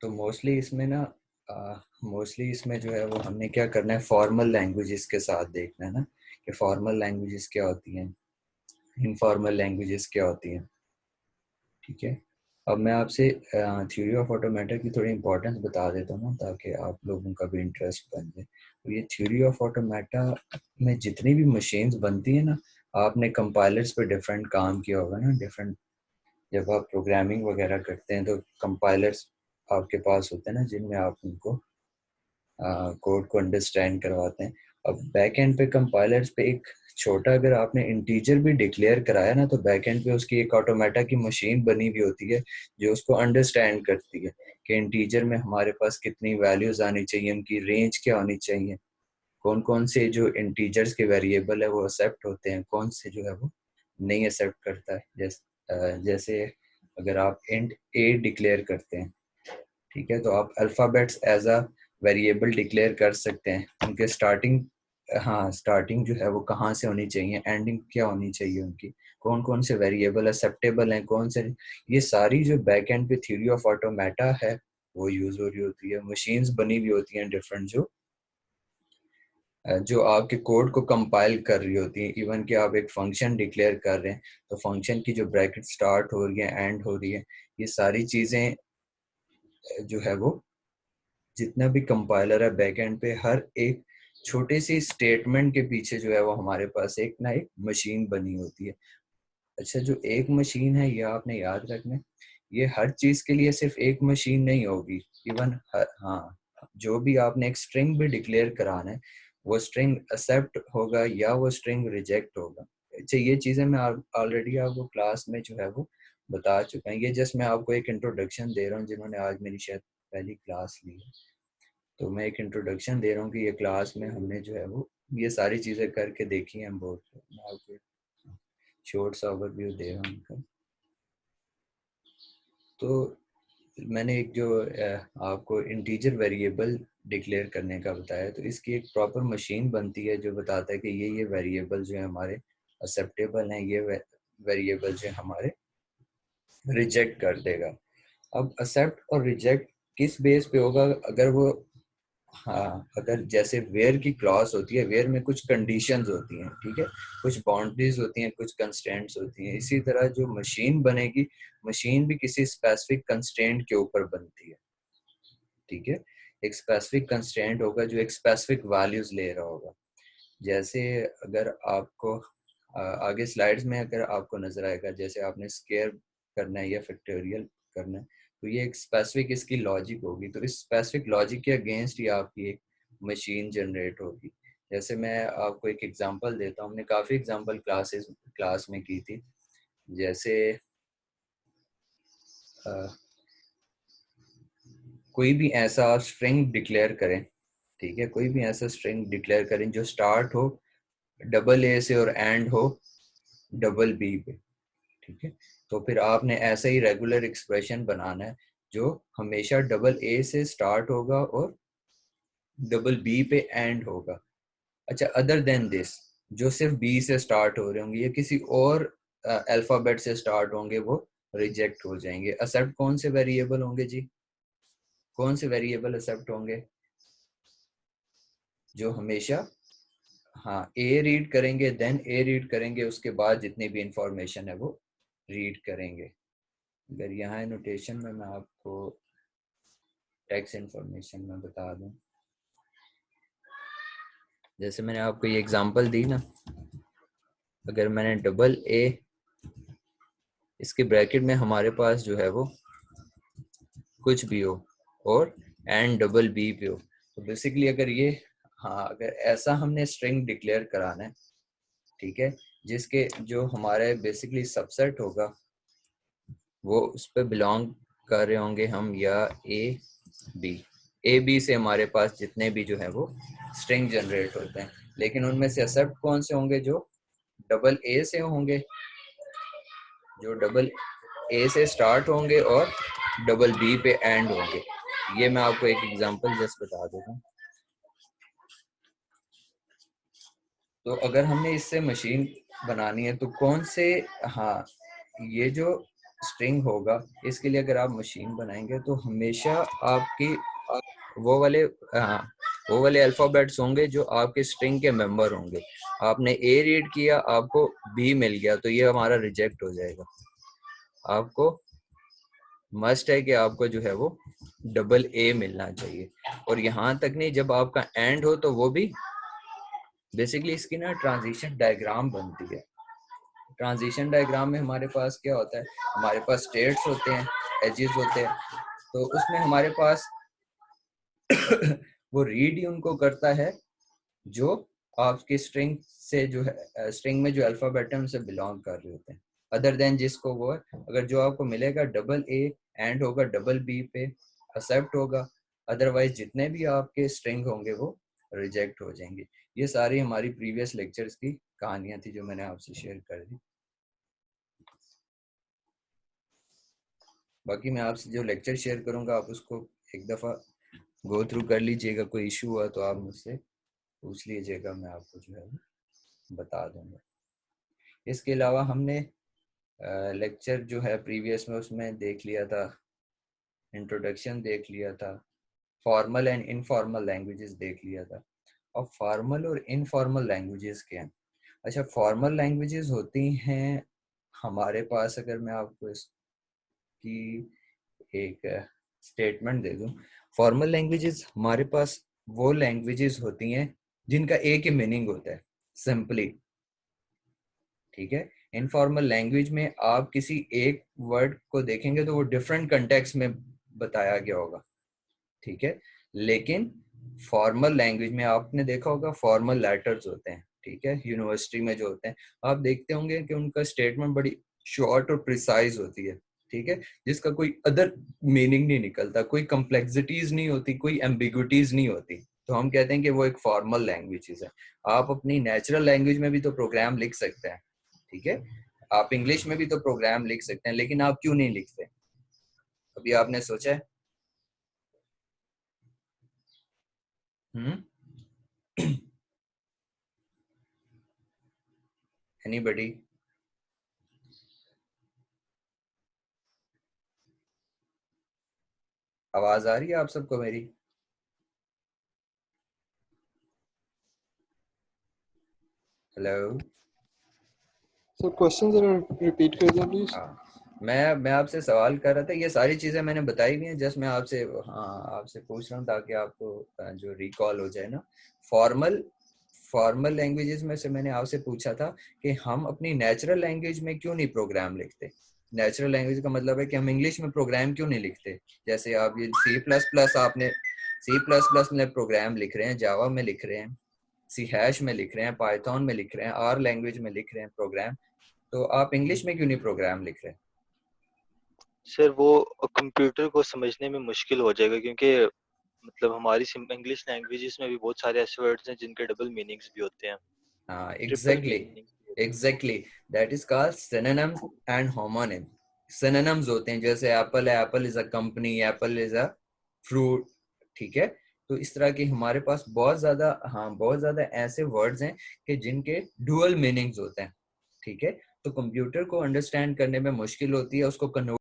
तो मोस्टली इसमें जो है वो हमने क्या करना है, फॉर्मल लैंग्वेजेस के साथ देखना है ना, कि फॉर्मल लैंग्वेजेस क्या होती हैं, इनफॉर्मल लैंग्वेजेस क्या होती हैं। ठीक है। अब मैं आपसे थ्योरी ऑफ ऑटोमेटा की थोड़ी इंपॉर्टेंस बता देता हूँ ताकि आप लोगों का भी इंटरेस्ट बन जाए। तो ये थ्योरी ऑफ ऑटोमेटा में जितनी भी मशीन्स बनती है ना, आपने कंपाइलर्स पे डिफरेंट काम किया होगा ना, डिफरेंट। जब आप प्रोग्रामिंग वगैरह करते हैं तो कंपाइलर्स आपके पास होते हैं ना, जिनमें आप उनको कोड को अंडरस्टैंड करवाते हैं। अब बैक एंड पे कंपाइलर्स पे एक छोटा, अगर आपने इंटीजर भी डिक्लेयर कराया ना, तो बैक एंड पे उसकी एक ऑटोमेटा की मशीन बनी हुई होती है जो उसको अंडरस्टैंड करती है कि इंटीजर में हमारे पास कितनी वैल्यूज आनी चाहिए, उनकी रेंज क्या होनी चाहिए, कौन कौन से जो इंटीजर्स के वेरिएबल है वो एक्सेप्ट होते हैं, कौन से जो है वो नहीं एक्सेप्ट करता है। जैसे अगर आप इंट ए डिक्लेयर करते हैं, ठीक है, तो आप alphabets as a variable declare कर सकते हैं। उनके स्टार्टिंग, हाँ, स्टार्टिंग जो है वो कहाँ से होनी चाहिए, एंडिंग क्या होनी चाहिए उनकी, कौन कौन से वेरिएबल एक्सेप्टेबल हैं, कौन से। ये सारी जो बैक एंड पे थ्योरी ऑफ ऑटोमेटा है वो यूज हो रही होती है। मशीन्स बनी हुई होती हैं डिफरेंट, जो आपके कोड को कंपाइल कर रही होती है। इवन कि आप एक फंक्शन डिक्लेयर कर रहे हैं, तो फंक्शन की जो ब्रैकेट स्टार्ट हो रही है, एंड हो रही है, ये सारी चीज़ें जो है वो, जितना भी कंपाइलर है बैक एंड पे, हर एक छोटे सी स्टेटमेंट के पीछे जो है वो हमारे पास एक ना एक मशीन बनी होती है। अच्छा, जो एक मशीन है ये आपने याद रखना है, ये हर चीज के लिए सिर्फ एक मशीन नहीं होगी। इवन हाँ, जो भी आपने एक स्ट्रिंग भी डिक्लेयर कराना है, वो स्ट्रिंग एक्सेप्ट होगा या वो स्ट्रिंग रिजेक्ट होगा। अच्छा, ये चीजें मैं ऑलरेडी आपको क्लास में जो है वो बता चुका हूँ। ये जस्ट मैं आपको एक इंट्रोडक्शन दे रहा हूँ, जिन्होंने आज मेरी शायद पहली क्लास ली है, तो मैं एक इंट्रोडक्शन दे रहा हूँ कि ये क्लास में हमने जो है वो ये सारी चीज़ें करके देखी हैं बहुत। मैं आपको शॉर्ट सा ओवरव्यू दे रहा हूँ उनका। तो मैंने एक जो आपको इंटीजर वेरिएबल डिक्लेयर करने का बताया, तो इसकी एक प्रॉपर मशीन बनती है जो बताता है कि ये वेरिएबल जो है हमारे एक्सेप्टेबल हैं, ये वेरिएबल जो है हमारे रिजेक्ट कर देगा। अब एक्सेप्ट और रिजेक्ट किस बेस पे होगा? अगर वो, हाँ, अगर जैसे वेयर की क्लॉज होती है, वेयर में कुछ कंडीशंस होती हैं, ठीक है, कुछ बाउंड्रीज होती हैं, कुछ कंस्ट्रेंट्स होती हैं। इसी तरह जो मशीन बनेगी, मशीन भी किसी स्पेसिफिक कंस्ट्रेंट के ऊपर बनती है। ठीक है, एक स्पेसिफिक कंस्ट्रेंट होगा जो एक स्पेसिफिक वैल्यूज ले रहा होगा। जैसे अगर आपको आगे स्लाइड्स में अगर आपको नजर आएगा, जैसे आपने स्केयर करना है या फैक्टोरियल करना है, तो ये एक स्पेसिफिक इसकी लॉजिक होगी। तो इस स्पेसिफिक लॉजिक के अगेंस्ट ही आपकी एक मशीन जनरेट होगी। जैसे मैं आपको एक एग्जांपल देता हूँ, हमने काफ़ी एग्जांपल क्लास में की थी। जैसे अ, कोई भी ऐसा स्ट्रिंग डिक्लेयर करें, ठीक है, कोई भी ऐसा स्ट्रिंग डिक्लेयर करें जो स्टार्ट हो डबल ए से और एंड हो डबल बी पे। ठीक है, तो फिर आपने ऐसा ही रेगुलर एक्सप्रेशन बनाना है जो हमेशा डबल ए से स्टार्ट होगा और डबल बी पे एंड होगा। अच्छा, अदर देन दिस, जो सिर्फ बी से स्टार्ट हो रहे होंगे या किसी और अल्फाबेट से स्टार्ट होंगे, वो रिजेक्ट हो जाएंगे। एक्सेप्ट कौन से वेरिएबल होंगे जी? कौन से वेरिएबल एक्सेप्ट होंगे? जो हमेशा, हाँ, ए रीड करेंगे, देन ए रीड करेंगे, उसके बाद जितनी भी इंफॉर्मेशन है वो रीड करेंगे। अगर यहाँ नोटेशन में मैं आपको टेक्स्ट इंफॉर्मेशन में बता दूं, जैसे मैंने आपको ये एग्जांपल दी ना, अगर मैंने डबल ए, इसके ब्रैकेट में हमारे पास जो है वो कुछ भी हो और एंड डबल बी पे हो, तो बेसिकली अगर ये, हाँ, अगर ऐसा हमने स्ट्रिंग डिक्लेयर कराना है, ठीक है, जिसके जो हमारे बेसिकली सबसेट होगा वो उस पर बिलोंग कर रहे होंगे हम, या ए बी से हमारे पास जितने भी जो है वो स्ट्रिंग जनरेट होते हैं, लेकिन उनमें से एक्सेप्ट कौन से होंगे? जो डबल ए से होंगे, जो डबल ए से स्टार्ट होंगे और डबल बी पे एंड होंगे। ये मैं आपको एक एग्जांपल जस्ट बता देता हूँ। तो अगर हमने इससे मशीन बनानी है तो कौन से, हाँ, ये जो स्ट्रिंग होगा, इसके लिए अगर आप मशीन बनाएंगे तो हमेशा आपकी वो वाले हाँ, वो वाले अल्फाबेट्स होंगे जो आपके स्ट्रिंग के मेंबर होंगे। आपने ए रीड किया, आपको बी मिल गया, तो ये हमारा रिजेक्ट हो जाएगा। आपको मस्ट है कि आपको जो है वो डबल ए मिलना चाहिए। और यहाँ तक नहीं, जब आपका एंड हो तो वो भी बेसिकली इसकी ना ट्रांजिशन डायग्राम बनती है। ट्रांजिशन डायग्राम में हमारे पास क्या होता है, हमारे पास स्टेट्स होते हैं, एजेस होते हैं, तो उसमें हमारे पास वो रीड ही उनको करता है जो आपकी स्ट्रिंग से जो है, स्ट्रिंग में जो अल्फाबेट है उनसे बिलोंग कर रहे होते हैं, अदर देन जिसको वो है। अगर जो आपको मिलेगा डबल ए एंड होगा डबल बी पे, एक्सेप्ट होगा, अदरवाइज जितने भी आपके स्ट्रिंग होंगे वो रिजेक्ट हो जाएंगे। ये सारी हमारी प्रीवियस लेक्चर्स की कहानियां थी जो मैंने आपसे शेयर कर दी। बाकी मैं आपसे जो लेक्चर शेयर करूंगा आप उसको एक दफ़ा गो थ्रू कर लीजिएगा, कोई इशू हुआ तो आप मुझसे पूछ लीजिएगा, मैं आपको जो है बता दूंगा। इसके अलावा हमने लेक्चर जो है प्रीवियस में उसमें देख लिया था, इंट्रोडक्शन देख लिया था, फॉर्मल एंड इनफॉर्मल लैंग्वेजेस देख लिया था। अब फॉर्मल और इनफॉर्मल लैंग्वेजेस क्या हैं? अच्छा, फॉर्मल लैंग्वेजेस होती हैं हमारे पास, अगर मैं आपको इसकी एक स्टेटमेंट दे दूं, फॉर्मल लैंग्वेजेस हमारे पास वो लैंग्वेजेस होती हैं जिनका एक ही मीनिंग होता है, सिंपली। ठीक है, इनफॉर्मल लैंग्वेज में आप किसी एक वर्ड को देखेंगे तो वो डिफरेंट कंटेक्स्ट में बताया गया होगा। ठीक है, लेकिन फॉर्मल लैंग्वेज में आपने देखा होगा फॉर्मल लेटर्स होते हैं, ठीक है, यूनिवर्सिटी में जो होते हैं, आप देखते होंगे कि उनका स्टेटमेंट बड़ी शॉर्ट और प्रिसाइज होती है। ठीक है, जिसका कोई अदर मीनिंग नहीं निकलता, कोई कम्प्लेक्सिटीज नहीं होती, कोई एम्बिग्विटीज नहीं होती, तो हम कहते हैं कि वो एक फॉर्मल लैंग्वेज है। आप अपनी नेचुरल लैंग्वेज में भी तो प्रोग्राम लिख सकते हैं, ठीक है, आप इंग्लिश में भी तो प्रोग्राम लिख सकते हैं, लेकिन आप क्यों नहीं लिखते? अभी आपने सोचा है? हम्म एनीबडी? आवाज आ रही है आप सबको मेरी? हेलो? सर क्वेश्चन जरा रिपीट कर दें प्लीज। हाँ, मैं आपसे सवाल कर रहा था, ये सारी चीजें मैंने बताई हुई हैं, जस्ट मैं आपसे हाँ आपसे पूछ रहा हूँ ताकि आपको जो रिकॉल हो जाए ना। फॉर्मल फॉर्मल लैंग्वेजेस में से मैंने आपसे पूछा था कि हम अपनी नेचुरल लैंग्वेज में क्यों नहीं प्रोग्राम लिखते। नेचुरल लैंग्वेज का मतलब है कि हम इंग्लिश में प्रोग्राम क्यों नहीं लिखते। जैसे आप ये C++ आपने C++ में प्रोग्राम लिख रहे हैं, जावा में लिख रहे हैं, C# में लिख रहे हैं, पाइथन में लिख रहे हैं, R लैंग्वेज में लिख रहे हैं प्रोग्राम, तो आप इंग्लिश में क्यों नहीं प्रोग्राम लिख रहे? सर वो कंप्यूटर को समझने में मुश्किल हो जाएगा, क्योंकि मतलब हमारी इंग्लिश लैंग्वेजेस में भी बहुत सारे ऐसे वर्ड्स हैं जिनके डबल मीनिंग्स भी होते हैं, हाँ, ट्रिपल एग्जैक्टली, मीनिंग्स भी होते हैं। Exactly, that is called synonyms and homonym. Synonyms होते हैं, जैसे एप्पल है, Apple is a company, Apple is a fruit. ठीक है, तो इस तरह के हमारे पास बहुत ज्यादा, हाँ बहुत ज्यादा ऐसे वर्ड्स हैं कि जिनके डुअल मीनिंग्स होते हैं। ठीक है, तो कंप्यूटर को अंडरस्टैंड करने में मुश्किल होती है, उसको कन्वर्ट